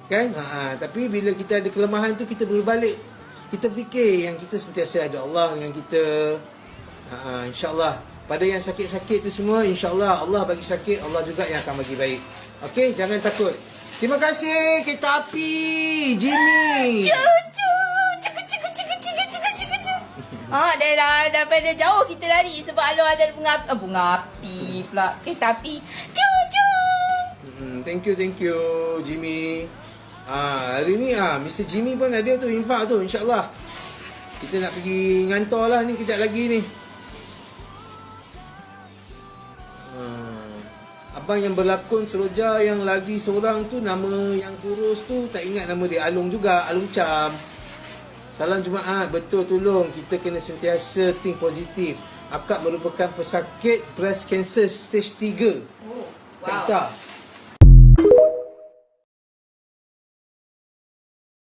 Kan? Tapi bila kita ada kelemahan tu, kita berbalik. Kita fikir yang kita sentiasa ada Allah dengan kita. InsyaAllah. Pada yang sakit-sakit tu semua, insyaAllah Allah bagi sakit, Allah juga yang akan bagi baik. Okey, jangan takut. Terima kasih Kereta Api Jimmy. Daripada jauh kita lari sebab Alor ada bunga api pula. Kereta api. Thank you Jimmy. Hari ni Mr. Jimmy pun ada tu infak tu, insyaAllah. Kita nak pergi ngantor lah ni kejap lagi ni. Abang yang berlakon Seroja yang lagi seorang tu, nama yang kurus tu tak ingat nama dia. Alung juga, Alung Cham. Salam Jumaat. Betul, tolong kita kena sentiasa think positif. Akak merupakan pesakit breast cancer stage 3. Wow. Kata